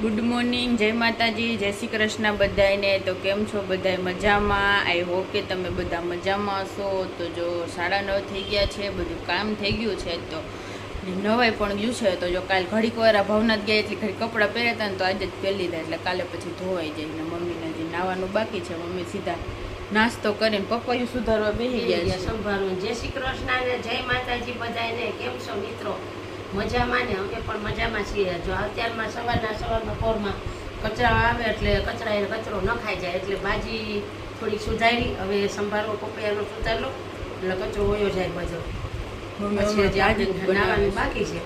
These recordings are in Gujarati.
ગુડ મોર્નિંગ, જય માતાજી, જય શ્રી કૃષ્ણ બધાને। તો કેમ છો બધાય? મજામાં? આઈ હોપ કે તમે બધા મજામાં હશો। તો જો 9:30 થઈ ગયા છે, બધું કામ થઈ ગયું છે, તો નવાઈ પણ ગયું છે। તો જો કાલ ઘડીક વાર ભાવનાથ ગયા એટલે ઘડી કપડાં પહેર્યા હતા ને તો આજે જ પહેરી લીધા, એટલે કાલે પછી ધોવાઈ જાય ને મમ્મીને જે નાવાનું બાકી છે મમ્મી સીધા નાસ્તો કરીને પપૈયું સુધારવા બેસી ગયા છે। સંભાળવું। જય શ્રી કૃષ્ણ ને જય માતાજી બધાને। કેમ છો મિત્રો? મજામાં ને? અમે પણ મજામાં છીએ। જો અત્યારમાં સવારના પોરમાં કચરા આવે એટલે કચરો ન ખાઈ જાય એટલે ભાજી થોડીક સુધારી, હવે સંભારો પપૈયાનો સુધારલો એટલે કચરો વયો જાય બધો। નાવાનું બાકી છે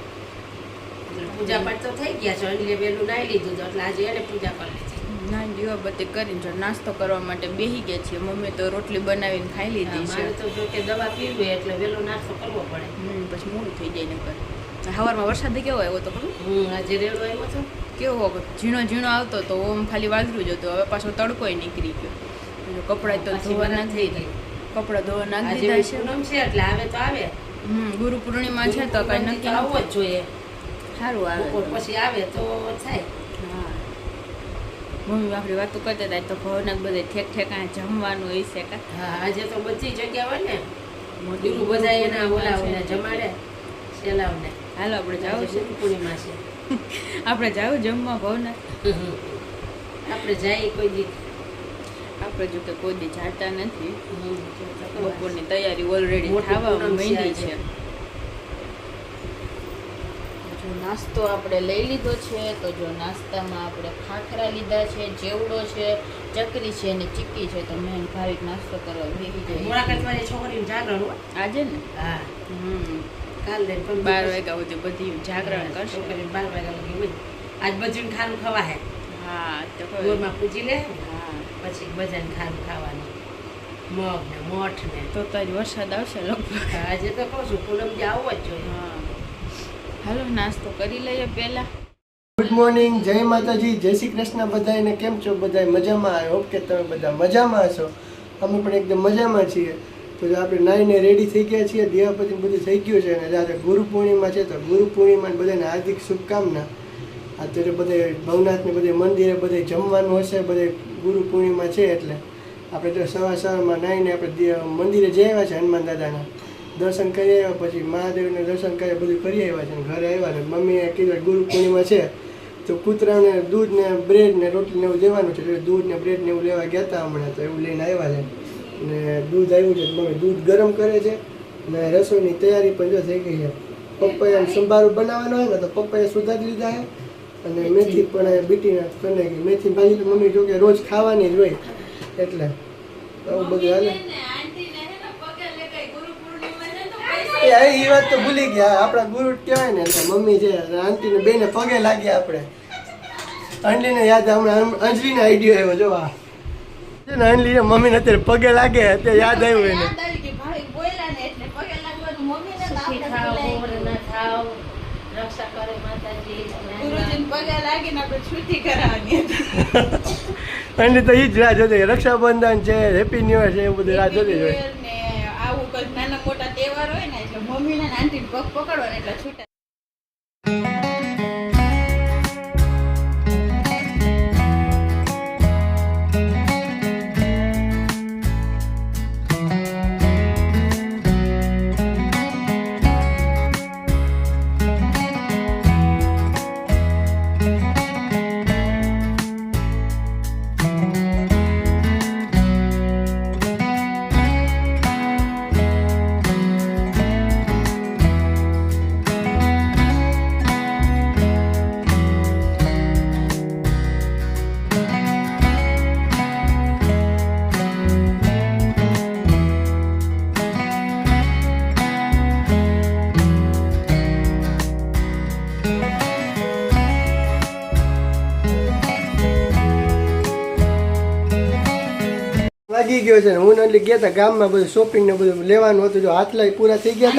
એટલે પૂજા પાઠ તો થઈ ગયા છે, એટલે વહેલું નાહી લીધું તો એટલે આજે એને પૂજા કરી લીધી। ના દીવાબત્તી કરીને જો નાસ્તો કરવા માટે બેસી ગયા છીએ। મમ્મી તો રોટલી બનાવીને ખાઈ લીધી છે। મારે તો જો કે દવા પીવી એટલે વહેલો નાસ્તો કરવો પડે, પછી મોડું થઈ જાય નકર। સવારમાં વરસાદ કેવો આવ્યો તો ખબર? આજે રેડો આવ્યો હતો કેવો ઝીણો આવતો તો ઓમ ખાલી વાદળું જ હતું, હવે પાછો તડકોય નીકળી ગયો। કપડાં તો ધોવાના થઈ ગયા, કપડાં ધોવા નાખી દીધા છે એટલે આવે તો આવે। ગુરુ પૂર્ણિમા છે તો કઈ નક્કી આવવો જ જોઈએ, સારું આવે પછી આવે તો થાય। હા, મમ્મી આપણી વાતો કરતા હતા તો ભાવનગર બધે ઠેકાણે જમવાનું હોય છે કા? હા, આજે તો બધી જગ્યા હોય ને, મોટી બધા એના ઓલા જમાડે સેલાવને। હાલો આપણે જાવ છે, પૂર્ણિમા છે આપણે જાવ જમવા ભાવનગર। આપણે જાય કોઈ દી, આપણે જો કે કોઈ દી જાતા નથી। બપોરની તૈયારી ઓલરેડી થવા માંડી છે। જો નાસ્તો આપણે લઈ લીધો છે, તો જો નાસ્તામાં આપણે ખાખરા લીધા છે, ચેવડો છે, ચકરી છે અને ચીક્કી છે। તો મેં ભાવિક નાસ્તો કરવા ભેગી જાય મોરાકત વાળી છોકરીનું જાગરણ હોય આજે ને। હા, કાલે 12 વાગ્યા સુધી બધી જાગરણ કરશે। 12 વાગ્યા લગી હોય આજ બધું ખાવાનું ખવા હે। હા, તો ગોળમાં પૂજી લે, હા, પછી બધાને ખાવાનું ખાવાનું, મગ ને મઠ ને। તો તારી વરસાદ આવશે લગભગ। આજે તો કહું છું પૂનમ જે આવવો જ જોઈએ। હા, હાલો નાસ્તો કરી લઈએ પહેલા। ગુડ મોર્નિંગ, જય માતાજી, જય શ્રી કૃષ્ણ બધાને। કેમ છો બધાય? મજામાં? આઈ હોપ કે તમે બધા મજામાં હશો। અમે પણ એકદમ મજામાં છીએ। તો આપણે નાઈને રેડી થઈ ગયા છીએ, દીવાબત્તી બધું થઈ ગયું છે, અને આજે ગુરુ પૂર્ણિમા છે, તો ગુરુ પૂર્ણિમા બધાને હાર્દિક શુભકામના। અત્યારે બધે ભવનાથને બધે મંદિરે બધે જમવાનું હશે, બધે ગુરુ પૂર્ણિમા છે એટલે આપણે તો સવારમાં નાઈને આપણે મંદિરે જઈ આવ્યા છે, હનુમાન દાદાના દર્શન કરી આવ્યા, પછી મહાદેવને દર્શન કરી બધું કરી આવ્યા છે, ઘરે આવ્યા ને મમ્મીએ કીધું ગુરુ પૂર્ણિમા છે તો કૂતરાને દૂધ ને બ્રેડ ને રોટલી ને એવું દેવાનું છે, એટલે દૂધ ને બ્રેડ ને એવું લેવા ગયા હતા હમણાં, તો એવું લઈને આવ્યા છે ને દૂધ આવ્યું છે। મમ્મી દૂધ ગરમ કરે છે ને રસોઈની તૈયારી પણ જો થઈ ગઈ છે। પપૈયાનો સંભારો બનાવવાનો હોય ને તો પપૈયા સુધારી લીધા છે, અને મેથી પણ બીટીને કરી નાખી। મેથી ભાજી તો મમ્મી જો કે રોજ ખાવાની જ હોય એટલે આવું બધું હાલે। એ વાત તો ભૂલી ગયા, આપણા ગુરુ કહેવાય ને, મમ્મી છે આંટી ને બેને પગે લાગ્યા આપણે। અંજલીને યાદ હમણાં અંજલીને આઈડિયો આવ્યો જો આ અંજલી મમ્મીને અત્યારે પગે લાગે અત્યારે યાદ આવ્યું એને। રક્ષા કરે માતાજી, અંજલી તો ઈ જ રાહ જોતી, રક્ષાબંધન છે, હેપી ન્યુ યર છે, એવું બધું રાહ જોતી હોય। આવું કઈક નાના મોટા તહેવાર હોય ને એટલે મમ્મી ને આંટી પગ પકડવાના એટલે છૂટા। લાગી ગયો છે ને હું એટલે ગયા હતા ગામમાં બધું શોપિંગ ને બધું લેવાનું હતું, જો હાથલા પૂરા થઈ ગયા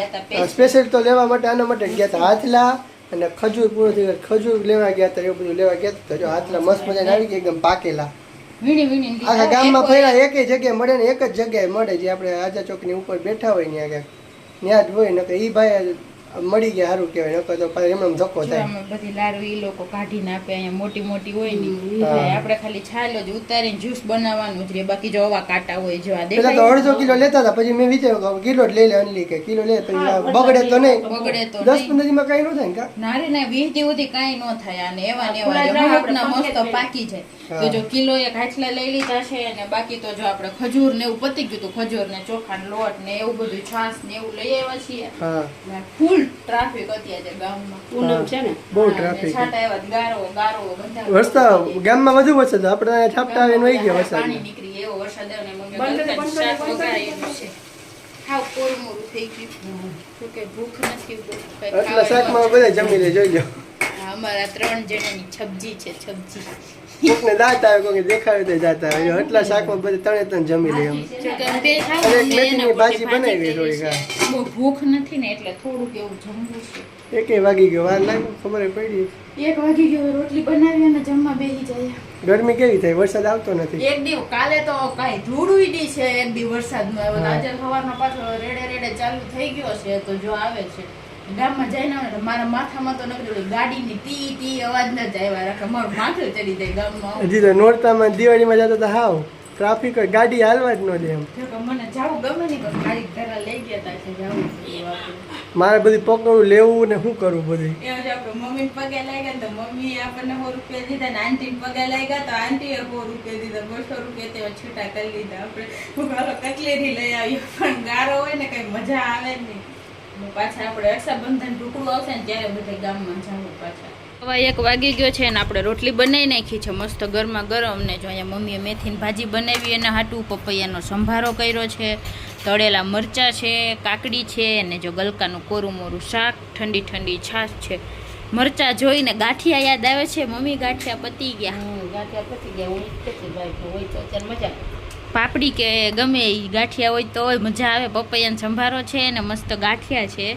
હતા, સ્પેશિયલ તો લેવા માટે આના માટે જ ગયા હતા। હાથલા અને ખજૂર પૂરો થઈ ગયા, ખજૂર લેવા ગયા હતા, એવું બધું લેવા ગયા હતા। જો હાથલા મસ્ત મજાના આવી ગયા એકદમ પાકેલા, આખા ગામમાં ફર્યા એક જગ્યાએ મળે ને એક જ જગ્યાએ મળે, જે આપણે આજા ચોકની ઉપર બેઠા હોય ને આગળ ત્યાં જ હોય ને એ ભાઈ મળી ગયા સારું કહેવાય, નકર તો પાછી એમને ધક્કો જો થાય. આમાં બધી લારું ઈ લોકો કાઢીને આપે, અહીંયા મોટી મોટી હોય ને હા. એટલે આપણે ખાલી છાલ જ ઉતારીને જ્યુસ બનાવવાનું જ રે, બાકી જો આવા કાંટા હોય જો આ પેલા તો દેખાય 1.5 કિલો લેતા હતા, પછી મેં વિચાર્યું કે કિલો જ લઈ લે અનલી, કે કિલો લે પછી હા, આ બગડે તો નહીં, બગડે તો 10-15 દીમાં કઈ ન થાય ને કા. નારે ના 20 દી સુધી કાંઈ ન થાય આને, એવા ને ફુલા એવા દ્રાવણ અમુકના આપણે મસ્ત પંખે પાકી જાય. હા. તો જો કિલો એક હાથલા લઈ લીધા છે, અને બાકી તો જો આપણે ખજૂર ને એવું પતી ગયું, તો ખજૂર ને ચોખા ને લોટ ને એવું બધું છાશ ને એવું લઈ આવ્યા છીએ. હા ફૂલ ટ્રાફિક અત્યારે ગામમાં. પૂનમ છે ને બહુ હા, ટ્રાફિક. ને છાંટા એવા ગારો બધા વરસાદ ગામમાં વધુ વરસાદ, આપણે અહીંયા છાપટા આવીને વહી ગયા વરસાદ. પાણી નીકળી એવો વરસાદ આવ્યો ને મમ્મી બંધ કરી, ગલકાનું બંધ કરી, શાક બંધ કરી. વઘારેલું છે. ખાવ કોરમોરું થઈ ગયું. તો કે ભૂખ નથી બહુ. કંઈ એટલા ખાવાનું શાકમાં બધા જમી લે, જોઈ લો. હા, અમારા 3 જણાની છબજી છે, છબજી. કોકને દાંત આવે, કોઈને દેખાડે તો દાંત આવે. જો એટલા શાકમાં બધા ત્રણે જમી લે એમ. જો કે તે ખાવ અરે, ને મેથીની એના ભાજી પોતે બનાવી કરી થોડીક, છે. બહુ ભૂખ નથી ને એટલે થોડુંક એવું જમવું છે. 1 વાગી ગયો, વાર લાગી ખબર ય પડી. 1 વાગી ગયો, રોટલી બનાવી અને જમવા બેસી જાય. ગરમી કેવી થાય, વરસાદ આવતો નથી. એક દી કાલે તો કાંઈ ધૂળ દી છે, એક દી વરસાદમાં આવ્યો તો આજે સવારમાં પાછો રેડે ચાલુ થઈ ગયો છે. તો જો આવે છે ગામમાં જઈને આવે તો મારા માથામાં તો નકરી ગાડીની ટી ટી અવાજ ન જ આવ્યા રાખે, મારું માથું ચડી જાય ગામમાં આવું. હજી તો નોરતામાં દિવાળીમાં જતો તો હાવ ટ્રાફિક હોય, ગાડી હાલવા જ ન દે એમ. જો કે મને જાવું ગમે નહીં, પણ મારી ઘરે લઈ ગયા તા છે જાવું એ વાપરું. મારે બધું પકડવું, લેવું ને શું કરવું બધું. એમ જો આપણે મમ્મીને પગે લાગ્યા ને તો મમ્મી આપણને 100 રૂપિયા દીધા ને આંટીને પગે લાગ્યા તો આંટીએ 100 રૂપિયા દીધા, 200 રૂપિયા તેવા છૂટા કરી લીધા. આપણે કટલેરી લઈ આવ્યો, પણ ગારો હોય ને કઈ મજા આવે નહીં. પાછા આપણે રક્ષાબંધન ટુકડું આવશે ને ત્યારે બધા ગામમાં જવું પાછા. હવે 1 વાગી ગયો છે ને આપણે રોટલી બનાવી નાખી છે મસ્ત ગરમા ગરમ ને. જો અહીંયા મમ્મીએ મેથીની ભાજી બનાવી, એના હાટું પપૈયાનો સંભારો કર્યો છે, તળેલા મરચાં છે, કાકડી છે, અને જો ગલકાનું કોરું મોરું શાક, ઠંડી ઠંડી છાશ છે. મરચાં જોઈને ગાંઠિયા યાદ આવે છે. મમ્મી ગાંઠિયા પતી ગયા. ગાંઠિયા પતી ગયા, હું ઈચ્છતી ભાઈ તો હોય તો અત્યારે મજા. પાપડી કે ગમે એ ગાંઠિયા હોય તો હોય મજા આવે. પપૈયાનો સંભારો છે ને મસ્ત ગાંઠિયા છે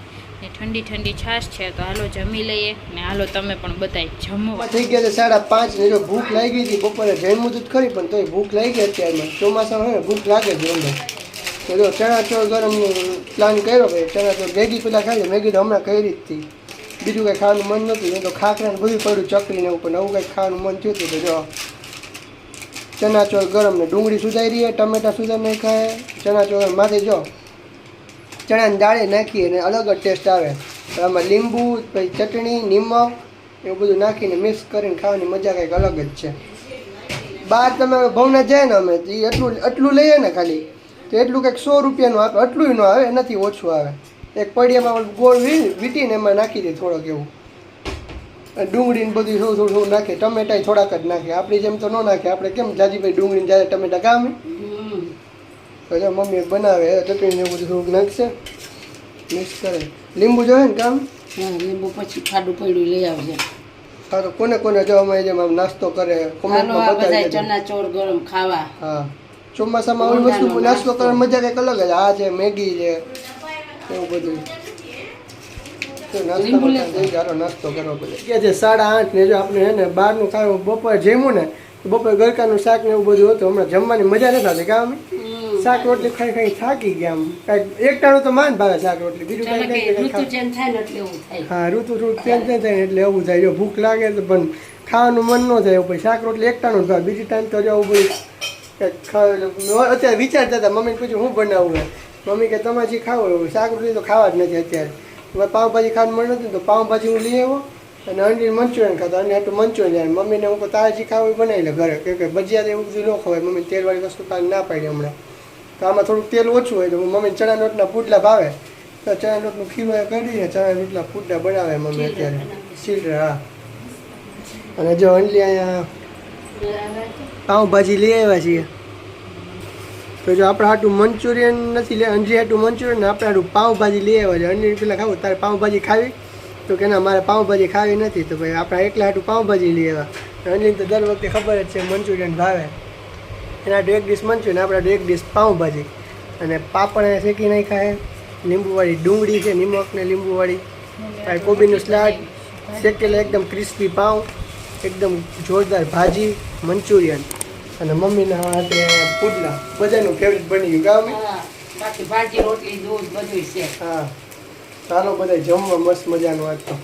ને ઠંડી ઠંડી છાશ છે. તો હાલો જમી લઈએ ને હાલો તમે પણ બધાય જમવા. થઈ ગયા છે 5:30 ને જો ભૂખ લાગી હતી, બપોરે જમ્યું તો ખરી પણ તોય ભૂખ લાગી ગઈ. અત્યારમાં ચોમાસામાં હોય ને ભૂખ લાગે છે અંદર. તો જો ચણા ચોળ ગરમ પ્લાન કર્યો ભાઈ, ચણા ચોળ મેગી પેલા ખાઈ, મેગી તો હમણાં કરી જ હતી. બીજું કંઈ ખાવાનું મન નહોતું, એ તો ખાખરા ને બધું પડ્યું ચકરીને ઉપર, નવું કંઈક ખાવાનું મન થયું હતું. તો જો ચણા ચોળ ગરમ ને ડુંગળી સુધારી, ટમેટા સુધારી નાખાય. ચણા ચોળ માથે જો ચણાની દાળે નાખીએ અને અલગ જ ટેસ્ટ આવે. આમાં લીંબુ, પછી ચટણી, નિમક એવું બધું નાખીને મિક્સ કરીને ખાવાની મજા કંઈક અલગ જ છે. બહાર તમે ભવનાથ જાય ને અમે એ એટલું લઈએ ને ખાલી તો એટલું કંઈક 100 રૂપિયાનું આપે, એટલું ન આવે, એનાથી ઓછું આવે. એક પડિયામાં ગોળ વીટીને એમાં નાખી દે થોડોક એવું, ડુંગળી ને બધું થોડું થોડું નાખે, ટમેટા થોડાક જ નાખે. આપણી જેમ તો ન નાખે, આપણે કેમ જાજીભાઈ ડુંગળી જ્યારે ટમેટા કામ. તો જો મમ્મી બનાવે ચટણી ને એવું બધું થોડુંક નાખશે, મિક્સ કરે. લીંબુ જોઈએ ને કામ. હા, લીંબુ પછી ખાડું પડ્યું લઈ આવજે. હા, તો કોને કોને જો અમે જેમ આમ નાસ્તો કરે હાલો કોમેન્ટમાં આ બધા બતાવી દેજો. ચણા ચોળ ગરમ ખાવા. હા, ચોમાસામાં આવી વસ્તુ નાસ્તો કરવાની મજા કંઈક અલગ જ. આ છે મેગી છે એવું બધું. નાસ્તો કરવો પડે કે છે 8:30 ને જો આપણે હે ને બહારનું ખાવું બપોરે જમ્યું ને બપોરે ગરકાનું શાક ને એવું બધું હતું. હમણાં જમવાની મજા નથી આવતી કામ. શાક રોટલી ખાઈ થાકી ગયા. આમ કાંઈક એક ટાણું તો માન ભાવે શાક રોટલી, બીજું કાંઈ ઋતુ ચેન્જ થાય ને એટલે એવું થાય. હા, ઋતુ ચેન્જ થાય ને એટલે એવું થાય. જો ભૂખ લાગે તો પણ ખાવાનું મન ન થાય. પછી શાક રોટલી એક ટાણું જ ભાવે, બીજી ટાઈમ તો જો બધું અત્યારે વિચારતા હતા. મમ્મીને પૂછ્યું હું બનાવું હે, મમ્મી કે તમારે જે ખાવું એવું શાક રોટલી તો ખાવા જ નથી અત્યારે. પાઉંભાજી ખાવાનું મન નથી તો પાઉંભાજી હું લઈ આવ્યો અને અંડી મંચુરિયન ખાતો, અને આટલું મંચુરિયન. મમ્મીને હું તારે જે ખાવું એ બનાવી લે ઘરે, કે ભજીયા એવું બધું ન ખવાય. મમ્મી તેલવાળી વસ્તુ ખાલી ના પાડી હમણાં. તો આમાં થોડુંક તેલ ઓછું હોય તો મમ્મી ચણા લોટના પુડલા ભાવે તો ચણા લોટનું ખીરું કરીને ચણા લોટના પુડલા બનાવે મમ્મી અત્યારે શીલરા. હા, અને જો અંડલી અહીંયા પાઉંભાજી લઈ આવ્યા છીએ. તો જો આપણે હાટું મંચુરિયન નથી લે, અંજી હાટું મંચુરિયન ને આપણે હાટું પાઉંભાજી લઈ આવ્યા છે. અંજી પેલા ખાવું તારે પાઉંભાજી ખાવી તો કે ના મારે પાઉંભાજી ખાવી નથી. તો ભાઈ આપણે એકલા હાટું પાઉંભાજી લઈ આવ્યા. અંજી તો દર વખતે ખબર જ છે મંચુરિયન ભાવે, એના હાટું એક ડીશ મંચુરિયન, આપણે હાટું એક ડીશ પાઉંભાજી. અને પાપડ શેકી નહીં ખાય, લીંબુવાળી ડુંગળી છે, નિમક ને લીંબુવાળી, કોબીનું સલાડ, શેકેલા એકદમ ક્રિસ્પી પાઉં, એકદમ જોરદાર ભાજી, મંચુરિયન અને મમ્મીના હાથે પુડલા. બધાનું ફેવરેટ બની ગયું ગામ. બાકી ભાજી રોટલી દૂધ બધું છે. હા, ચાલો બધા જમવા મસ્ત મજાનું વાત તો